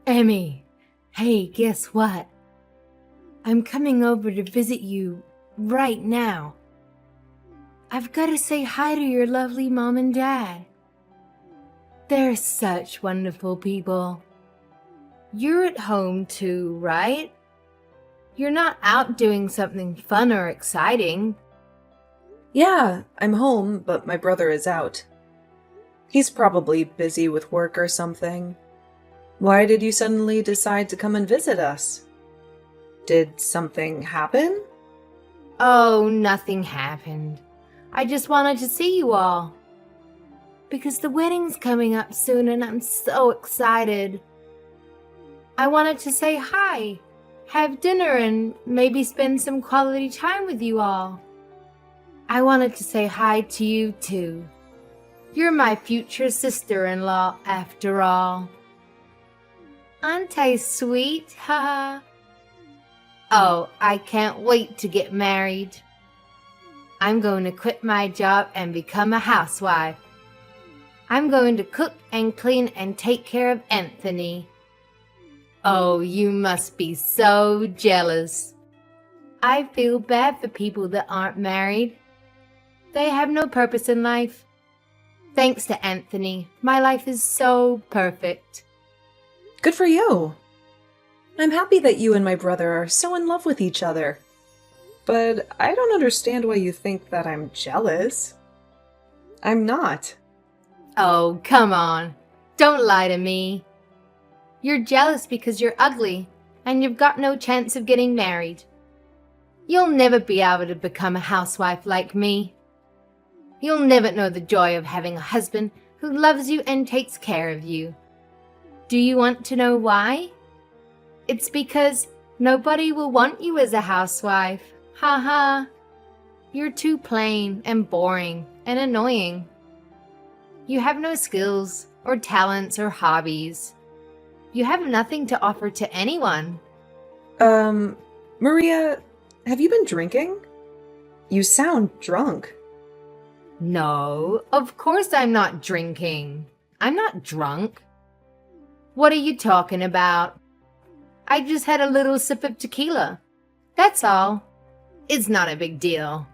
Emmy, hey, guess what? I'm coming over to visit you right now. I've got to say hi to your lovely mom and dad. They're such wonderful people. You're at home too, right? You're not out doing something fun or exciting. Yeah, I'm home, but my brother is out. He's probably busy with work or something. Why did you suddenly decide to come and visit us? Did something happen? Oh, nothing happened. I just wanted to see you all. Because the wedding's coming up soon and I'm so excited. I wanted to say hi, have dinner, and maybe spend some quality time with you all. I wanted to say hi to you too. You're my future sister-in-law after all. Aren't I sweet? Haha. Oh, I can't wait to get married. I'm going to quit my job and become a housewife. I'm going to cook and clean and take care of Anthony. Oh, you must be so jealous. I feel bad for people that aren't married. They have no purpose in life. Thanks to Anthony, my life is so perfect. Good for you. I'm happy that you and my brother are so in love with each other. But I don't understand why you think that I'm jealous. I'm not. Oh, come on. Don't lie to me. You're jealous because you're ugly and you've got no chance of getting married. You'll never be able to become a housewife like me. You'll never know the joy of having a husband who loves you and takes care of you. Do you want to know why? It's because nobody will want you as a housewife. Ha ha. You're too plain and boring and annoying. You have no skills or talents or hobbies. You have nothing to offer to anyone. Maria, have you been drinking? You sound drunk. No, of course I'm not drinking. I'm not drunk. What are you talking about? I just had a little sip of tequila. That's all. It's not a big deal.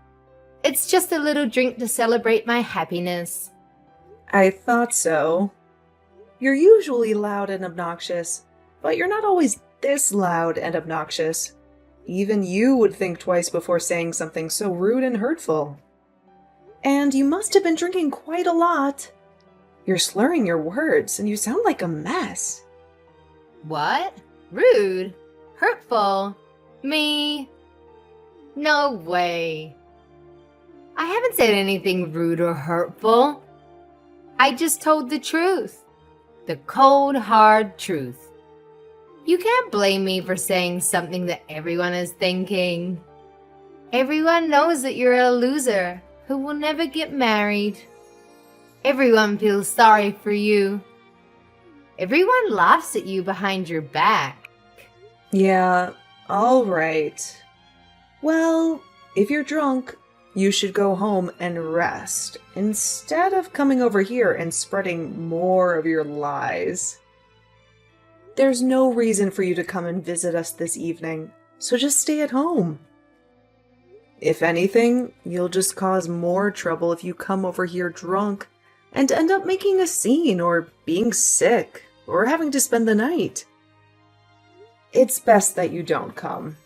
It's just a little drink to celebrate my happiness. I thought so. You're usually loud and obnoxious, but you're not always this loud and obnoxious. Even you would think twice before saying something so rude and hurtful. And you must have been drinking quite a lot. You're slurring your words, and you sound like a mess. What? Rude? Hurtful? Me? No way. I haven't said anything rude or hurtful. I just told the truth. The cold, hard truth. You can't blame me for saying something that everyone is thinking. Everyone knows that you're a loser who will never get married. Everyone feels sorry for you. Everyone laughs at you behind your back. Yeah, all right. Well, if you're drunk, you should go home and rest instead of coming over here and spreading more of your lies. There's no reason for you to come and visit us this evening, so just stay at home. If anything, you'll just cause more trouble if you come over here drunk and end up making a scene or being sick or having to spend the night. It's best that you don't come.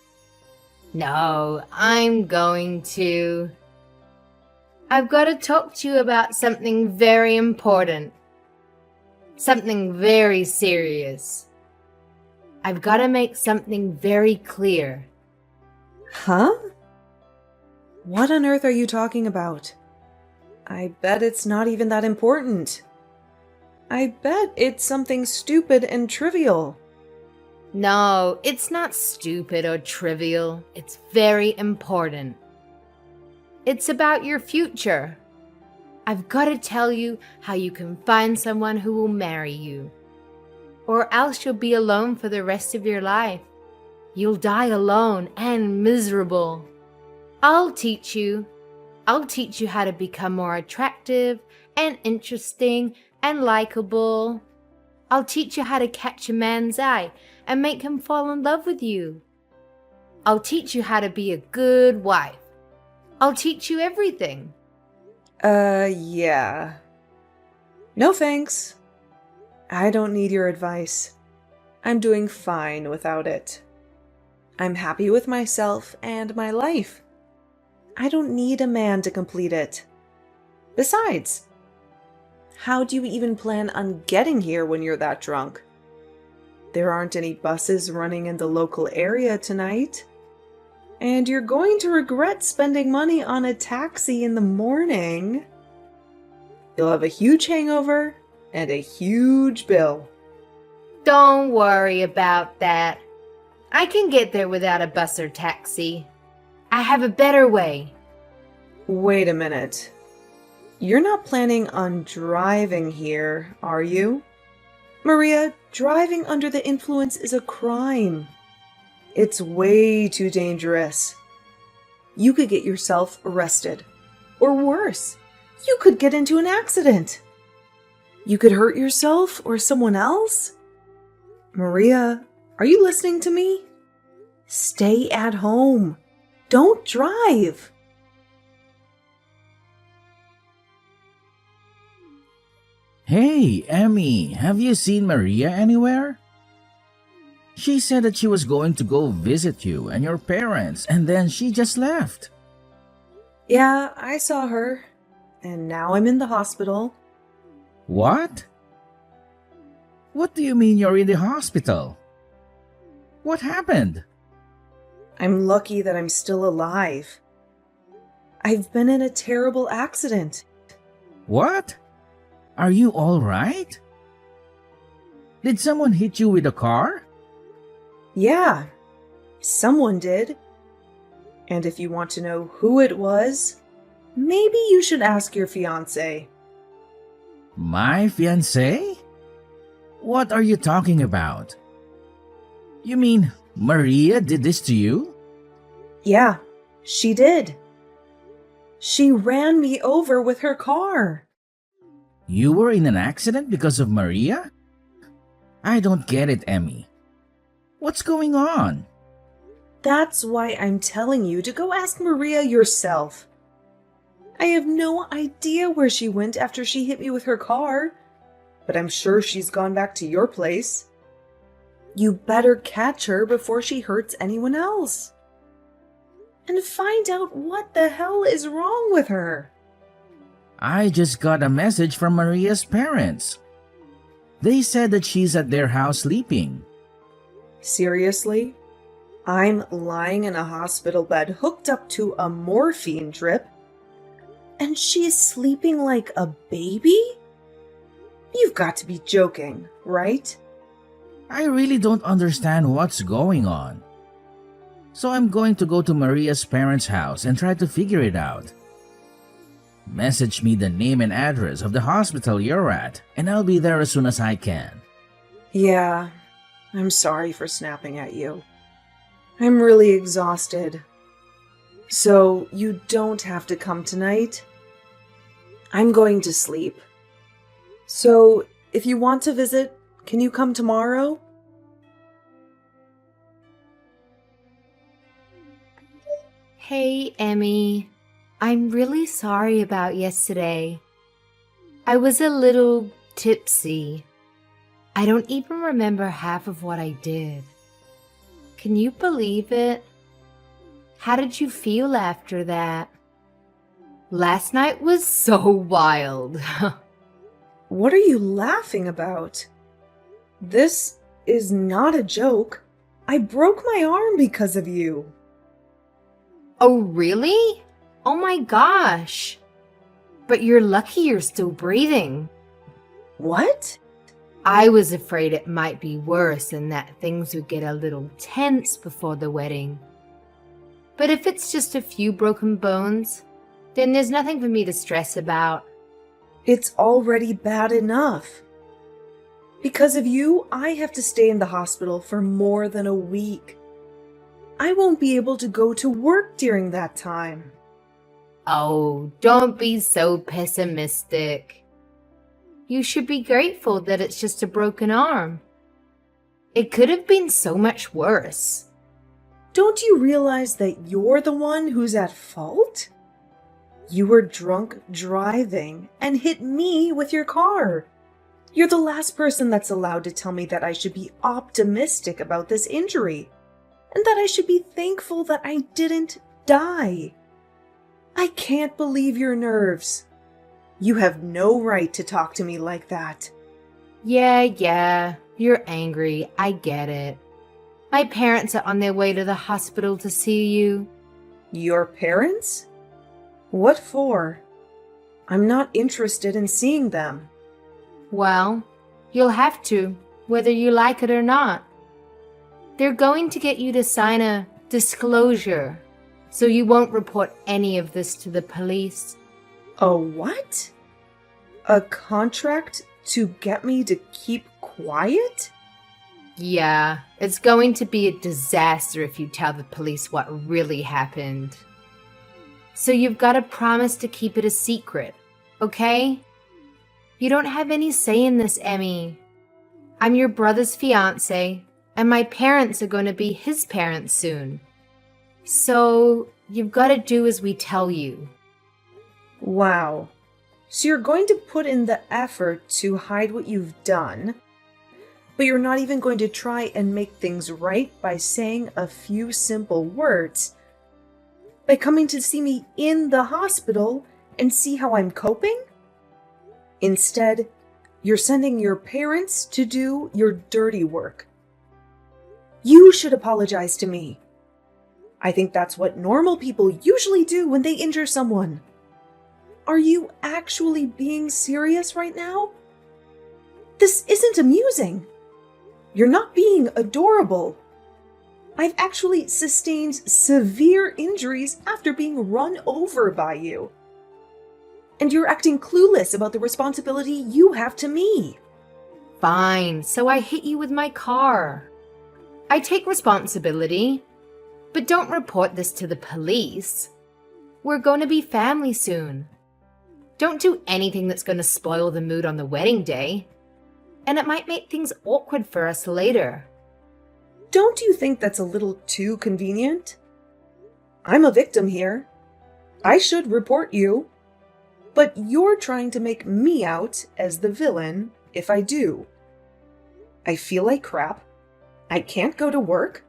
No, I'm going to. I've got to talk to you about something very important. Something very serious. I've got to make something very clear. Huh? What on earth are you talking about? I bet it's not even that important. I bet it's something stupid and trivial. No, it's not stupid or trivial. It's very important. It's about your future. I've got to tell you how you can find someone who will marry you. Or else you'll be alone for the rest of your life. You'll die alone and miserable. I'll teach you how to become more attractive and interesting and likable. I'll teach you how to catch a man's eye and make him fall in love with you. I'll teach you how to be a good wife. I'll teach you everything. Yeah. No thanks. I don't need your advice. I'm doing fine without it. I'm happy with myself and my life. I don't need a man to complete it. Besides, how do you even plan on getting here when you're that drunk? There aren't any buses running in the local area tonight. And you're going to regret spending money on a taxi in the morning. You'll have a huge hangover and a huge bill. Don't worry about that. I can get there without a bus or taxi. I have a better way. Wait a minute. You're not planning on driving here, are you? Maria, driving under the influence is a crime. It's way too dangerous. You could get yourself arrested. Or worse, you could get into an accident. You could hurt yourself or someone else. Maria, are you listening to me? Stay at home. Don't drive. Hey, Emmy, have you seen Maria anywhere? She said that she was going to go visit you and your parents, and then she just left. Yeah, I saw her. And now I'm in the hospital. What? What do you mean you're in the hospital? What happened? I'm lucky that I'm still alive. I've been in a terrible accident. What? Are you all right? Did someone hit you with a car? Yeah, someone did. And if you want to know who it was, maybe you should ask your fiancé. My fiancé? What are you talking about? You mean Maria did this to you? Yeah, she did. She ran me over with her car. You were in an accident because of Maria? I don't get it, Emmy. What's going on? That's why I'm telling you to go ask Maria yourself. I have no idea where she went after she hit me with her car, but I'm sure she's gone back to your place. You better catch her before she hurts anyone else. And find out what the hell is wrong with her. I just got a message from Maria's parents. They said that she's at their house sleeping. Seriously? I'm lying in a hospital bed hooked up to a morphine drip, and she's sleeping like a baby? You've got to be joking, right? I really don't understand what's going on. So I'm going to go to Maria's parents' house and try to figure it out. Message me the name and address of the hospital you're at, and I'll be there as soon as I can. Yeah, I'm sorry for snapping at you. I'm really exhausted. So you don't have to come tonight. I'm going to sleep. So if you want to visit, can you come tomorrow? Hey, Emmy. I'm really sorry about yesterday. I was a little tipsy. I don't even remember half of what I did. Can you believe it? How did you feel after that? Last night was so wild. What are you laughing about? This is not a joke. I broke my arm because of you. Oh, really? Oh my gosh. But you're lucky you're still breathing. What? I was afraid it might be worse and that things would get a little tense before the wedding. But if it's just a few broken bones, then there's nothing for me to stress about. It's already bad enough. Because of you, I have to stay in the hospital for more than a week. I won't be able to go to work during that time. Oh, don't be so pessimistic. You should be grateful that it's just a broken arm. It could have been so much worse. Don't you realize that you're the one who's at fault? You were drunk driving and hit me with your car. You're the last person that's allowed to tell me that I should be optimistic about this injury and that I should be thankful that I didn't die. I can't believe your nerves. You have no right to talk to me like that. Yeah, you're angry. I get it. My parents are on their way to the hospital to see you. Your parents? What for? I'm not interested in seeing them. Well, you'll have to, whether you like it or not. They're going to get you to sign a disclosure, so you won't report any of this to the police. A what? A contract to get me to keep quiet? Yeah, it's going to be a disaster if you tell the police what really happened. So you've got to promise to keep it a secret, okay? You don't have any say in this, Emmy. I'm your brother's fiance, and my parents are going to be his parents soon. So you've got to do as we tell you. Wow. So you're going to put in the effort to hide what you've done, but you're not even going to try and make things right by saying a few simple words, by coming to see me in the hospital and see how I'm coping? Instead, you're sending your parents to do your dirty work. You should apologize to me. I think that's what normal people usually do when they injure someone. Are you actually being serious right now? This isn't amusing. You're not being adorable. I've actually sustained severe injuries after being run over by you. And you're acting clueless about the responsibility you have to me. Fine, so I hit you with my car. I take responsibility, but don't report this to the police. We're going to be family soon. Don't do anything that's going to spoil the mood on the wedding day, and it might make things awkward for us later. Don't you think that's a little too convenient? I'm a victim here. I should report you. But you're trying to make me out as the villain if I do. I feel like crap. I can't go to work.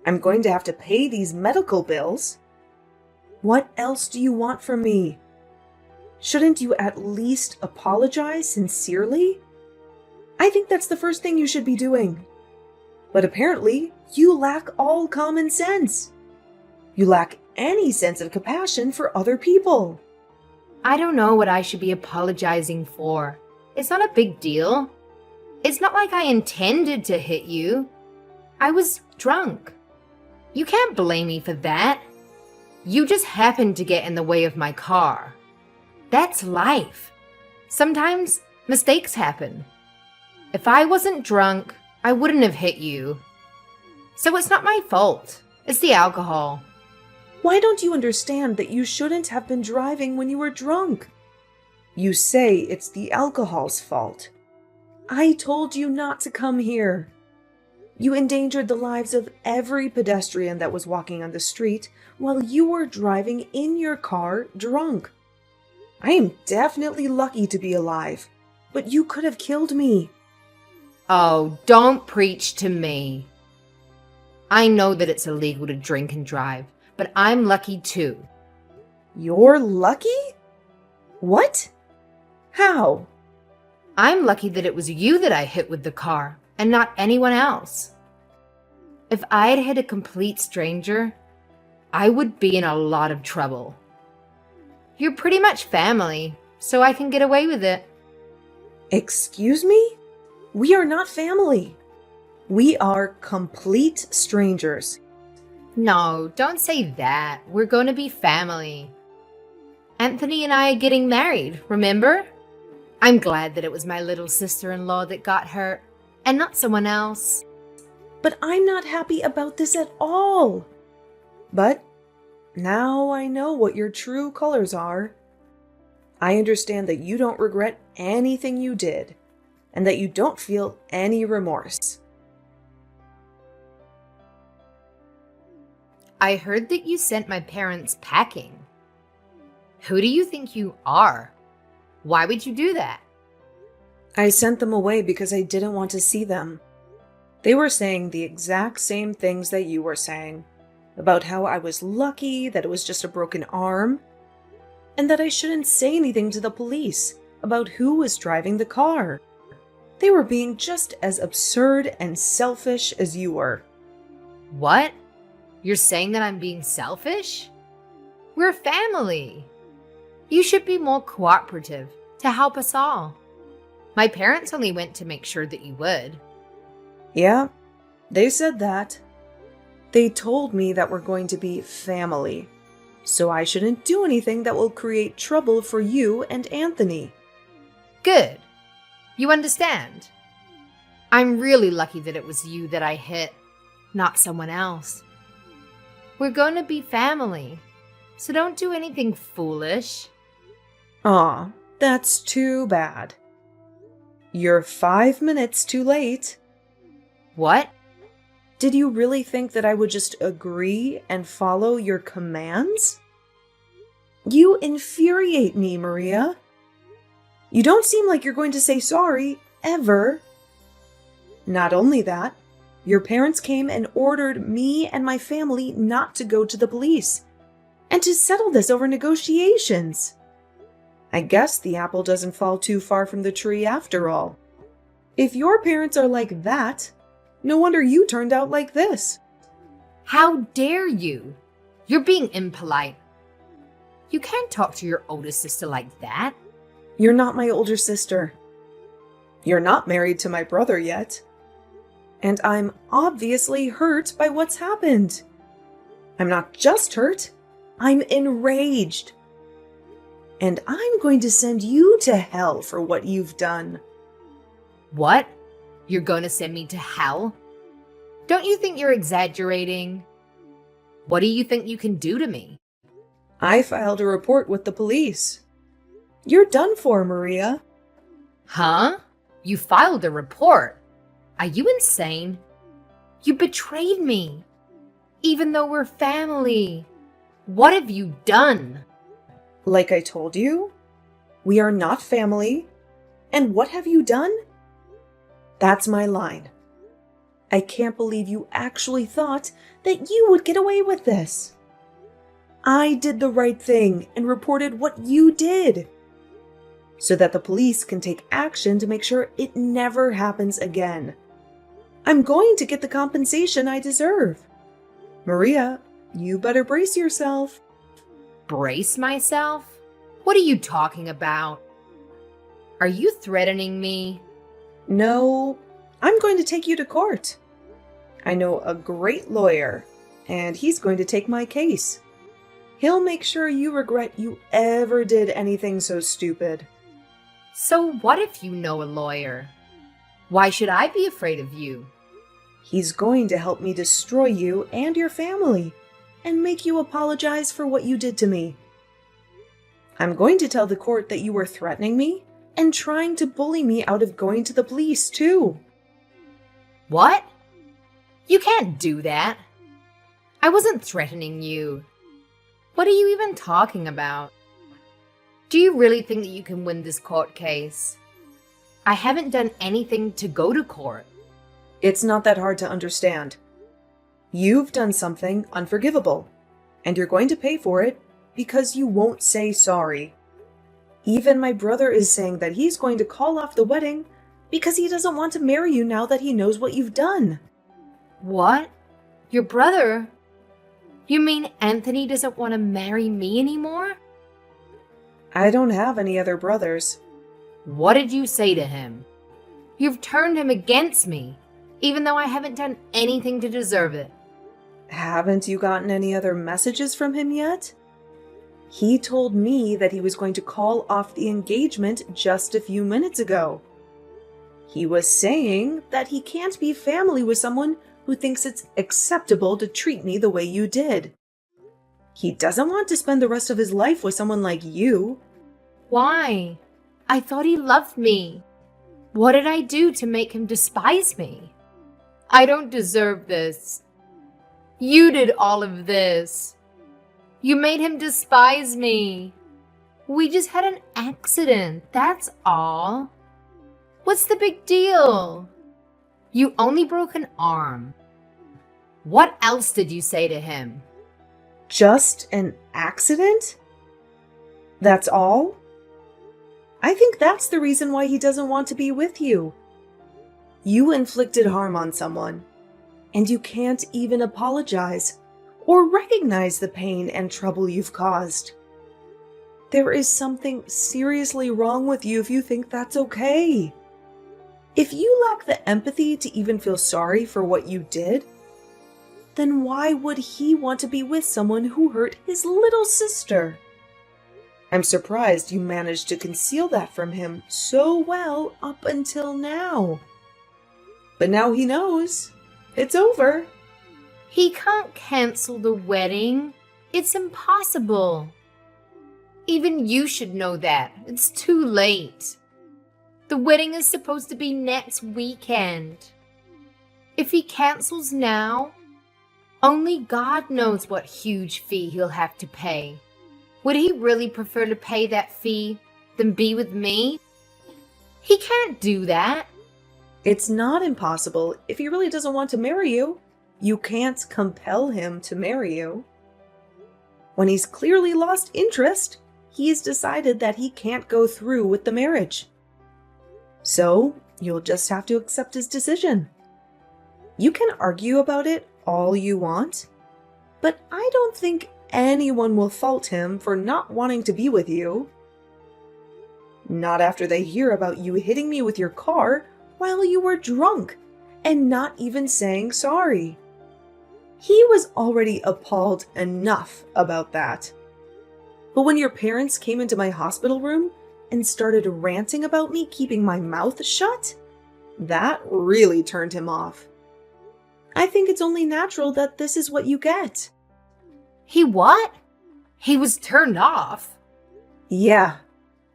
I'm going to have to pay these medical bills. What else do you want from me? Shouldn't you at least apologize sincerely? I think that's the first thing you should be doing. But apparently, you lack all common sense. You lack any sense of compassion for other people. I don't know what I should be apologizing for. It's not a big deal. It's not like I intended to hit you. I was drunk. You can't blame me for that. You just happened to get in the way of my car. That's life. Sometimes mistakes happen. If I wasn't drunk, I wouldn't have hit you. So it's not my fault. It's the alcohol. Why don't you understand that you shouldn't have been driving when you were drunk? You say it's the alcohol's fault. I told you not to come here. You endangered the lives of every pedestrian that was walking on the street while you were driving in your car drunk. I am definitely lucky to be alive, but you could have killed me. Oh, don't preach to me. I know that it's illegal to drink and drive, but I'm lucky too. You're lucky? What? How? I'm lucky that it was you that I hit with the car, and not anyone else. If I had hit a complete stranger, I would be in a lot of trouble. You're pretty much family, so I can get away with it. Excuse me? We are not family. We are complete strangers. No, don't say that. We're going to be family. Anthony and I are getting married, remember? I'm glad that it was my little sister-in-law that got hurt, and not someone else. But I'm not happy about this at all. But now I know what your true colors are. I understand that you don't regret anything you did, and that you don't feel any remorse. I heard that you sent my parents packing. Who do you think you are? Why would you do that? I sent them away because I didn't want to see them. They were saying the exact same things that you were saying, about how I was lucky that it was just a broken arm, and that I shouldn't say anything to the police about who was driving the car. They were being just as absurd and selfish as you were. What? You're saying that I'm being selfish? We're family. You should be more cooperative to help us all. My parents only went to make sure that you would. Yeah, they said that. They told me that we're going to be family, so I shouldn't do anything that will create trouble for you and Anthony. Good. You understand. I'm really lucky that it was you that I hit, not someone else. We're going to be family, so don't do anything foolish. Aw, that's too bad. You're 5 minutes too late. What? Did you really think that I would just agree and follow your commands? You infuriate me, Maria. You don't seem like you're going to say sorry, ever. Not only that, your parents came and ordered me and my family not to go to the police, and to settle this over negotiations. I guess the apple doesn't fall too far from the tree after all. If your parents are like that, no wonder you turned out like this. How dare you? You're being impolite. You can't talk to your older sister like that. You're not my older sister. You're not married to my brother yet. And I'm obviously hurt by what's happened. I'm not just hurt, I'm enraged. And I'm going to send you to hell for what you've done. What? You're going to send me to hell? Don't you think you're exaggerating? What do you think you can do to me? I filed a report with the police. You're done for, Maria. Huh? You filed a report? Are you insane? You betrayed me. Even though we're family. What have you done? Like I told you, we are not family. And what have you done? That's my line. I can't believe you actually thought that you would get away with this. I did the right thing and reported what you did, so that the police can take action to make sure it never happens again. I'm going to get the compensation I deserve. Maria, you better brace yourself. Brace myself? What are you talking about? Are you threatening me? No, I'm going to take you to court. I know a great lawyer, and he's going to take my case. He'll make sure you regret you ever did anything so stupid. So what if you know a lawyer? Why should I be afraid of you? He's going to help me destroy you and your family, and make you apologize for what you did to me. I'm going to tell the court that you were threatening me and trying to bully me out of going to the police, too. What? You can't do that. I wasn't threatening you. What are you even talking about? Do you really think that you can win this court case? I haven't done anything to go to court. It's not that hard to understand. You've done something unforgivable, and you're going to pay for it because you won't say sorry. Even my brother is saying that he's going to call off the wedding because he doesn't want to marry you now that he knows what you've done. What? Your brother? You mean Anthony doesn't want to marry me anymore? I don't have any other brothers. What did you say to him? You've turned him against me, even though I haven't done anything to deserve it. Haven't you gotten any other messages from him yet? He told me that he was going to call off the engagement just a few minutes ago. He was saying that he can't be family with someone who thinks it's acceptable to treat me the way you did. He doesn't want to spend the rest of his life with someone like you. Why? I thought he loved me. What did I do to make him despise me? I don't deserve this. You did all of this. You made him despise me. We just had an accident, that's all. What's the big deal? You only broke an arm. What else did you say to him? Just an accident? That's all? I think that's the reason why he doesn't want to be with you. You inflicted harm on someone, and you can't even apologize or recognize the pain and trouble you've caused. There is something seriously wrong with you if you think that's okay. If you lack the empathy to even feel sorry for what you did, then why would he want to be with someone who hurt his little sister? I'm surprised you managed to conceal that from him so well up until now. But now he knows. It's over. He can't cancel the wedding. It's impossible. Even you should know that. It's too late. The wedding is supposed to be next weekend. If he cancels now, only God knows what huge fee he'll have to pay. Would he really prefer to pay that fee than be with me? He can't do that. It's not impossible if he really doesn't want to marry you. You can't compel him to marry you. When he's clearly lost interest, he's decided that he can't go through with the marriage. So, you'll just have to accept his decision. You can argue about it all you want, but I don't think anyone will fault him for not wanting to be with you. Not after they hear about you hitting me with your car while you were drunk and not even saying sorry. He was already appalled enough about that. But when your parents came into my hospital room and started ranting about me keeping my mouth shut, that really turned him off. I think it's only natural that this is what you get. He what? He was turned off. Yeah,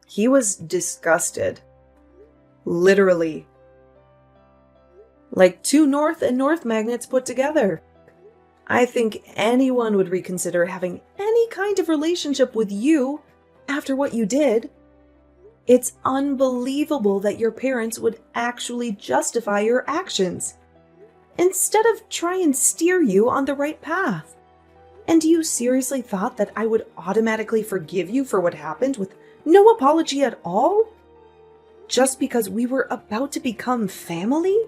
he was disgusted. Literally. Like two north and north magnets put together. I think anyone would reconsider having any kind of relationship with you after what you did. It's unbelievable that your parents would actually justify your actions instead of try and steer you on the right path. And you seriously thought that I would automatically forgive you for what happened with no apology at all? Just because we were about to become family?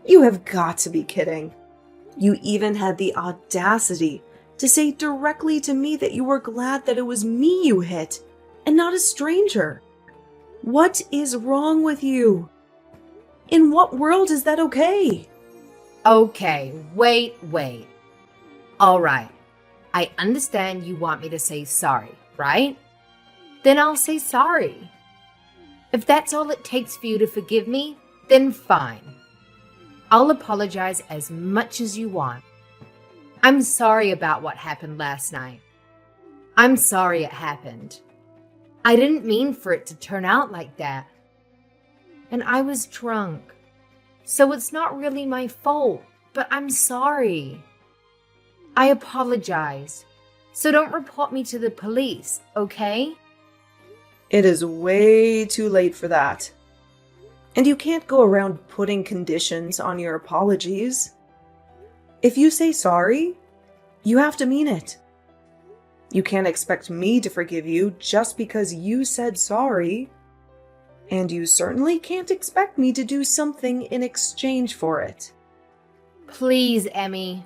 You have got to be kidding. You even had the audacity to say directly to me that you were glad that it was me you hit and not a stranger. What is wrong with you? In what world is that okay? Okay, wait. All right. I understand you want me to say sorry, right? Then I'll say sorry. If that's all it takes for you to forgive me, then fine. I'll apologize as much as you want. I'm sorry about what happened last night. I'm sorry it happened. I didn't mean for it to turn out like that. And I was drunk. So it's not really my fault, but I'm sorry. I apologize. So don't report me to the police, okay? It is way too late for that. And you can't go around putting conditions on your apologies. If you say sorry, you have to mean it. You can't expect me to forgive you just because you said sorry. And you certainly can't expect me to do something in exchange for it. Please, Emmy.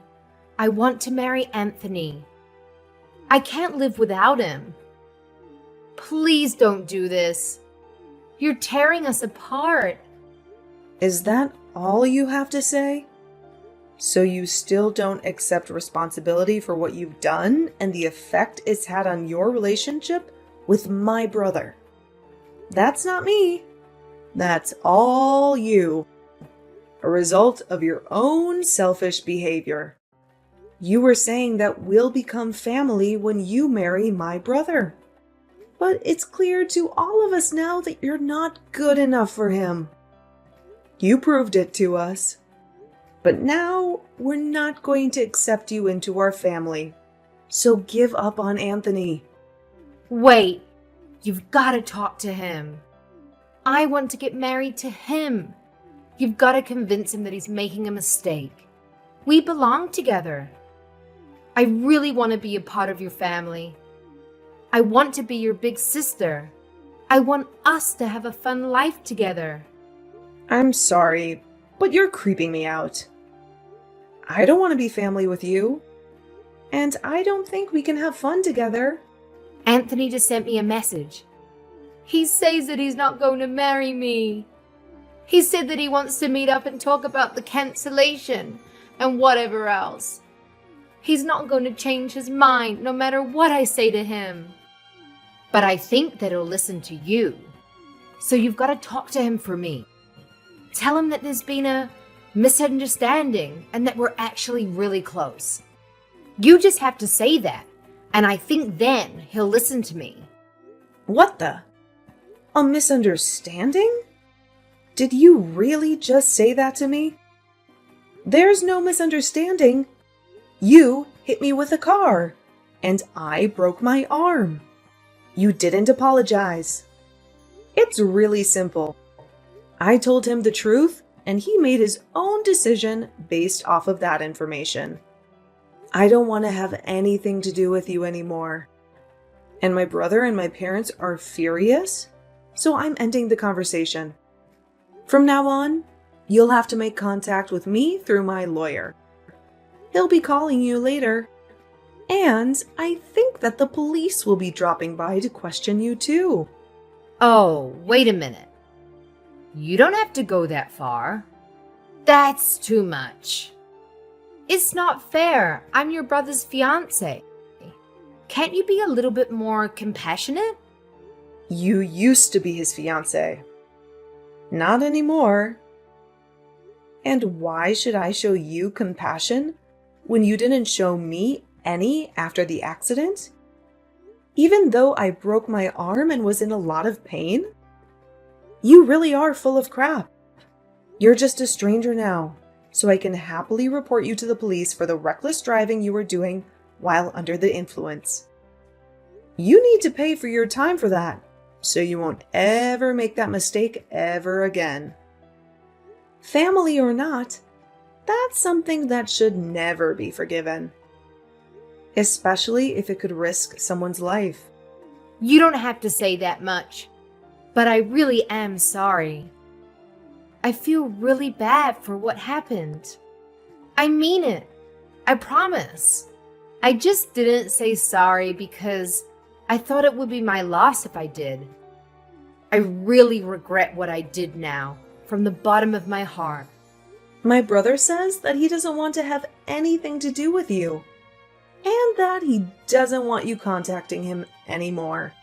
I want to marry Anthony. I can't live without him. Please don't do this. You're tearing us apart. Is that all you have to say? So you still don't accept responsibility for what you've done and the effect it's had on your relationship with my brother? That's not me. That's all you. A result of your own selfish behavior. You were saying that we'll become family when you marry my brother. But it's clear to all of us now that you're not good enough for him. You proved it to us. But now we're not going to accept you into our family. So give up on Anthony. Wait, you've got to talk to him. I want to get married to him. You've got to convince him that he's making a mistake. We belong together. I really want to be a part of your family. I want to be your big sister. I want us to have a fun life together. I'm sorry, but you're creeping me out. I don't want to be family with you. And I don't think we can have fun together. Anthony just sent me a message. He says that he's not going to marry me. He said that he wants to meet up and talk about the cancellation and whatever else. He's not going to change his mind no matter what I say to him. But I think that he'll listen to you. So you've got to talk to him for me. Tell him that there's been a misunderstanding and that we're actually really close. You just have to say that, and I think then he'll listen to me. What the? A misunderstanding? Did you really just say that to me? There's no misunderstanding. You hit me with a car, and I broke my arm. You didn't apologize. It's really simple. I told him the truth, and he made his own decision based off of that information. I don't want to have anything to do with you anymore. And my brother and my parents are furious, so I'm ending the conversation. From now on, you'll have to make contact with me through my lawyer. He'll be calling you later. And I think that the police will be dropping by to question you too. Oh, wait a minute. You don't have to go that far. That's too much. It's not fair. I'm your brother's fiance. Can't you be a little bit more compassionate? You used to be his fiance. Not anymore. And why should I show you compassion when you didn't show me any after the accident? Even though I broke my arm and was in a lot of pain? You really are full of crap. You're just a stranger now, so I can happily report you to the police for the reckless driving you were doing while under the influence. You need to pay for your time for that, so you won't ever make that mistake ever again. Family or not, that's something that should never be forgiven. Especially if it could risk someone's life. You don't have to say that much, but I really am sorry. I feel really bad for what happened. I mean it. I promise. I just didn't say sorry because I thought it would be my loss if I did. I really regret what I did now, from the bottom of my heart. My brother says that he doesn't want to have anything to do with you, and that he doesn't want you contacting him anymore.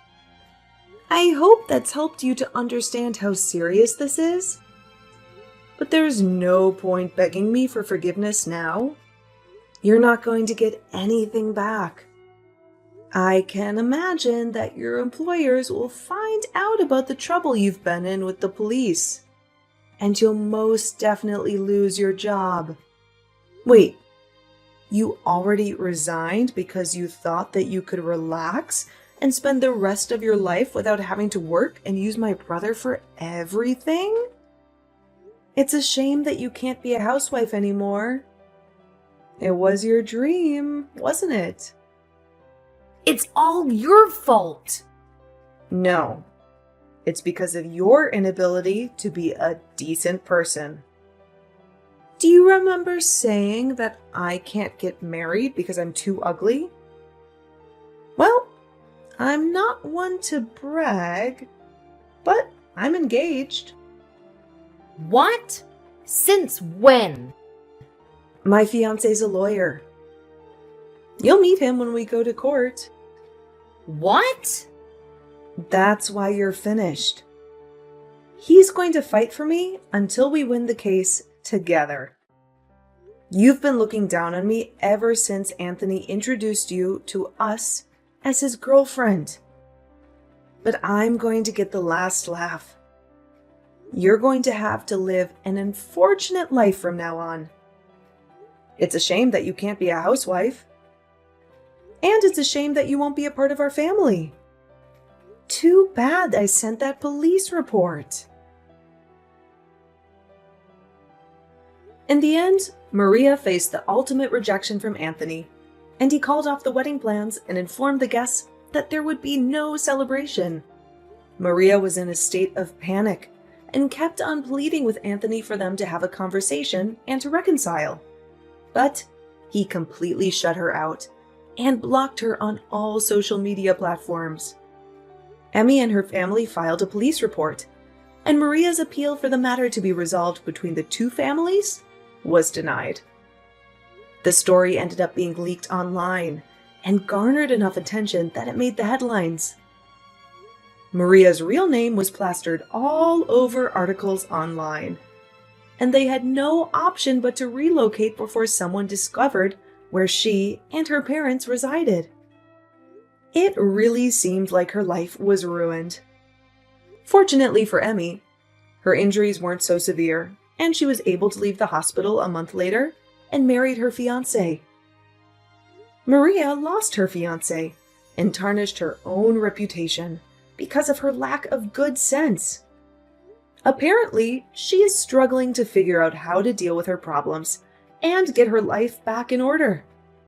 I hope that's helped you to understand how serious this is. But there's no point begging me for forgiveness now. You're not going to get anything back. I can imagine that your employers will find out about the trouble you've been in with the police, and you'll most definitely lose your job. Wait, you already resigned because you thought that you could relax and spend the rest of your life without having to work and use my brother for everything? It's a shame that you can't be a housewife anymore. It was your dream, wasn't it? It's all your fault. No, it's because of your inability to be a decent person. Do you remember saying that I can't get married because I'm too ugly? Well, I'm not one to brag, but I'm engaged. What? Since when? My fiance's a lawyer. You'll meet him when we go to court. What? That's why you're finished. He's going to fight for me until we win the case together. You've been looking down on me ever since Anthony introduced you to us as his girlfriend. but I'm going to get the last laugh. You're going to have to live an unfortunate life from now on. It's a shame that you can't be a housewife. And it's a shame that you won't be a part of our family. Too bad I sent that police report. In the end, Maria faced the ultimate rejection from Anthony, and he called off the wedding plans and informed the guests that there would be no celebration. Maria was in a state of panic and kept on pleading with Anthony for them to have a conversation and to reconcile. But he completely shut her out and blocked her on all social media platforms. Emmy and her family filed a police report, and Maria's appeal for the matter to be resolved between the two families was denied. The story ended up being leaked online and garnered enough attention that it made the headlines. Maria's real name was plastered all over articles online, and they had no option but to relocate before someone discovered where she and her parents resided. It really seemed like her life was ruined. Fortunately for Emmy, her injuries weren't so severe, and she was able to leave the hospital a month later and married her fiancé. Maria lost her fiancé and tarnished her own reputation because of her lack of good sense. Apparently, she is struggling to figure out how to deal with her problems and get her life back in order.